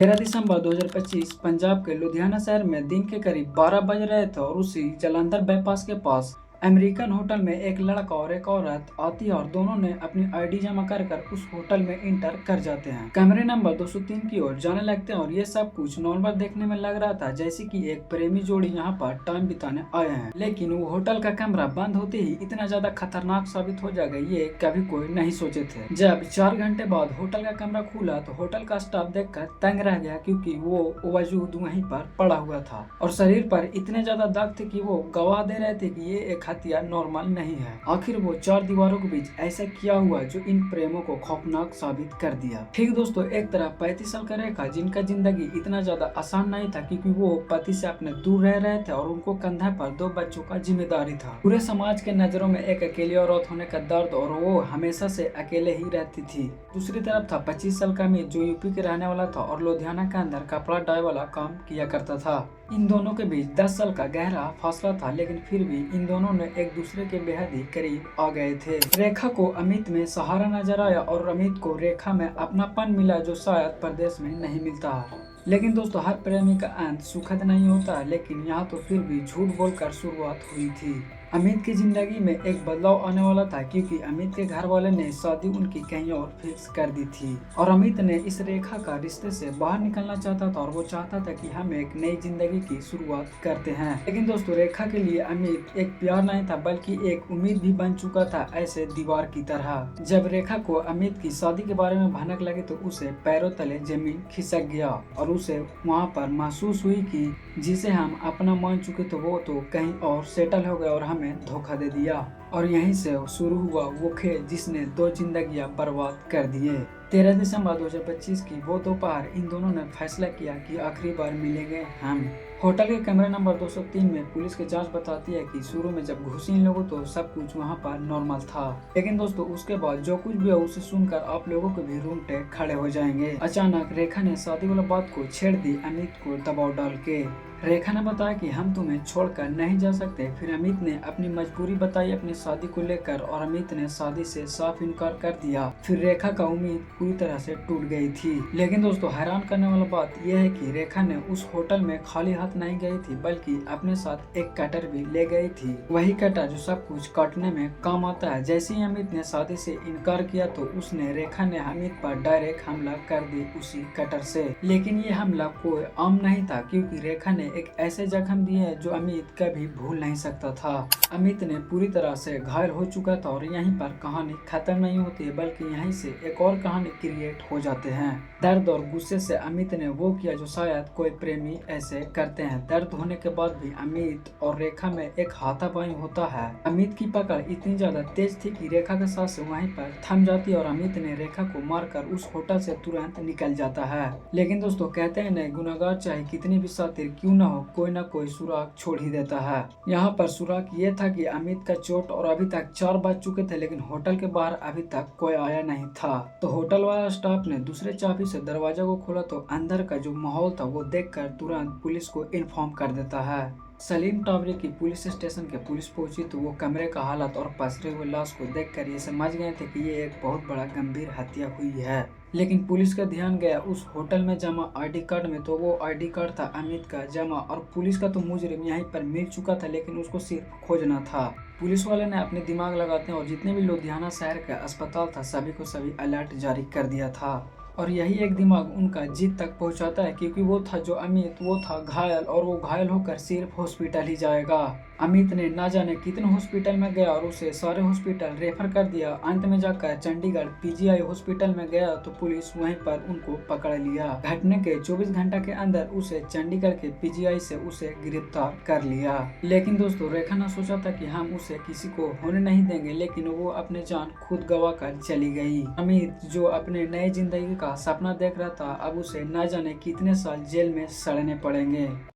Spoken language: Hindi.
13 दिसंबर 2025 पंजाब के लुधियाना शहर में दिन के करीब 12 बज रहे थे और उसी जालंधर बाईपास के पास अमेरिकन होटल में एक लड़का और एक औरत आती है और दोनों ने अपनी आईडी जमा कर उस होटल में इंटर कर जाते हैं। कमरे नंबर 203 की ओर जाने लगते हैं और ये सब कुछ नॉर्मल देखने में लग रहा था, जैसे कि एक प्रेमी जोड़ी यहाँ पर टाइम बिताने आए हैं। लेकिन वो होटल का कमरा बंद होते ही इतना ज्यादा खतरनाक साबित हो जाएगा ये कभी कोई नहीं सोचे थे। जब 4 घंटे बाद होटल का कमरा खुला तो होटल का स्टाफ देखकर तंग रह गया, क्योंकि वो वजूद वहीं पर पड़ा हुआ था और शरीर पर इतने ज्यादा दाग थे कि वो गवाह दे रहे थे कि ये एक हत्या नॉर्मल नहीं है। आखिर वो 4 दीवारों के बीच ऐसा क्या हुआ जो इन प्रेमों को खौफनाक साबित कर दिया। ठीक दोस्तों, एक तरफ 35 साल का रेखा, जिनका जिंदगी इतना ज्यादा आसान नहीं था क्योंकि वो पति से अपने दूर रह रहे थे और उनको कंधे पर 2 बच्चों का जिम्मेदारी था। पूरे समाज के नजरों में एक अकेली औरत होने का दर्द और वो हमेशा से अकेले ही रहती थी। दूसरी तरफ था 25 साल का अमित, जो यूपी के रहने वाला था और लुधियाना के अंदर कपड़ा डाई वाला काम किया करता था। इन दोनों के बीच 10 साल का गहरा फासला था, लेकिन फिर भी इन दोनों ने एक दूसरे के बेहद ही करीब आ गए थे। रेखा को अमित में सहारा नजर आया और अमित को रेखा में अपनापन मिला, जो शायद प्रदेश में नहीं मिलता है। लेकिन दोस्तों, हर प्रेमी का अंत सुखद नहीं होता, लेकिन यहाँ तो फिर भी झूठ बोलकर शुरुआत हुई थी। अमित की जिंदगी में एक बदलाव आने वाला था, क्योंकि अमित के घर वाले ने शादी उनकी कहीं और फिक्स कर दी थी और अमित ने इस रेखा का रिश्ते से बाहर निकलना चाहता था और वो चाहता था कि हम एक नई जिंदगी की शुरुआत करते हैं। लेकिन दोस्तों, रेखा के लिए अमित एक प्यार नहीं था बल्कि एक उम्मीद भी बन चुका था, ऐसे दीवार की तरह। जब रेखा को अमित की शादी के बारे में भनक लगी तो उसे पैरों तले जमीन खिसक गया और उसे वहाँ पर महसूस हुई कि जिसे हम अपना मान चुके थे वो तो कहीं और सेटल हो गया और हमें धोखा दे दिया। और यहीं से शुरू हुआ वो खेल जिसने 2 जिंदगियां बर्बाद कर दिए। 13 दिसंबर 2025 की वो दोपहर इन दोनों ने फैसला किया कि आखिरी बार मिलेंगे हम। होटल के कमरे नंबर 203 में पुलिस की जांच बताती है कि शुरू में जब घुसी इन लोगों तो सब कुछ वहां पर नॉर्मल था, लेकिन दोस्तों उसके बाद जो कुछ भी है उसे सुनकर आप लोगों के भी रूंगटे खड़े हो जाएंगे। अचानक रेखा ने शादी वाला बात को छेड़ दी अमित को दबाव डाल के। रेखा ने बताया कि हम तुम्हें छोड़कर नहीं जा सकते। फिर अमित ने अपनी मजबूरी बताई अपनी शादी को लेकर और अमित ने शादी से साफ इनकार कर दिया। फिर रेखा का उम्मीद पूरी तरह से टूट गई थी। लेकिन दोस्तों, हैरान करने वाला बात यह है कि रेखा ने उस होटल में खाली हाथ नहीं गई थी, बल्कि अपने साथ एक कटर भी ले गई थी। वही कटर जो सब कुछ काटने में काम आता है। जैसे ही अमित ने शादी से इनकार किया तो उसने रेखा ने अमित पर डायरेक्ट हमला कर दी उसी कटर से। लेकिन ये हमला कोई आम नहीं था, क्योंकि रेखा ने एक ऐसे जख्म दिए जो अमित कभी भूल नहीं सकता था। अमित ने पूरी तरह से घायल हो चुका था और यहीं पर कहानी खत्म नहीं होती है, बल्कि यहीं से एक और कहानी क्रिएट हो जाते हैं। दर्द और गुस्से से अमित ने वो किया जो शायद कोई प्रेमी ऐसे करते हैं। दर्द होने के बाद भी अमित और रेखा में एक हाथापाई होता है। अमित की पकड़ इतनी ज्यादा तेज थी कि रेखा का सांस वहीं पर थम जाती है और अमित ने रेखा को मारकर उस होटल से तुरंत निकल जाता है। लेकिन दोस्तों, कहते हैं नहीं, गुनहगार चाहे कितनी भी शातिर क्यों न हो, कोई ना कोई सुराग छोड़ ही देता है। यहाँ पर सुराग ये था कि अमित का चोट और अभी तक 4 बज चुके थे, लेकिन होटल के बाहर अभी तक कोई आया नहीं था। तो होटल वाला स्टाफ ने दूसरे चाबी से दरवाजा को खोला तो अंदर का जो माहौल था वो देखकर तुरंत पुलिस को इन्फॉर्म कर देता है। सलीम टावरी की पुलिस स्टेशन के पुलिस पहुंची तो वो कमरे का हालत और पसरे हुए लाश को देखकर ये समझ गए थे कि ये एक बहुत बड़ा गंभीर हत्या हुई है। लेकिन पुलिस का ध्यान गया उस होटल में जमा आईडी कार्ड में, तो वो आईडी कार्ड था अमित का जमा और पुलिस का तो मुजरिम यहीं पर मिल चुका था, लेकिन उसको सिर्फ खोजना था। पुलिस वाले ने अपने दिमाग लगाते हैं और जितने भी लुधियाना शहर का अस्पताल था सभी को सभी अलर्ट जारी कर दिया था। और यही एक दिमाग उनका जीत तक पहुंचाता है, क्योंकि वो था जो अमित वो था घायल और वो घायल होकर सिर्फ हॉस्पिटल ही जाएगा। अमित ने ना जाने कितने हॉस्पिटल में गया और उसे सारे हॉस्पिटल रेफर कर दिया। अंत में जाकर चंडीगढ़ पीजीआई हॉस्पिटल में गया तो पुलिस वहीं पर उनको पकड़ लिया। घटने के 24 घंटे के अंदर उसे चंडीगढ़ के पीजीआई से उसे गिरफ्तार कर लिया। लेकिन दोस्तों, रेखा ने सोचा था कि हम उसे किसी को होने नहीं देंगे, लेकिन वो अपने जान खुद गवा कर चली गई। अमित जो अपने नए जिंदगी का सपना देख रहा था, अब उसे न जाने कितने साल जेल में सड़ने पड़ेंगे।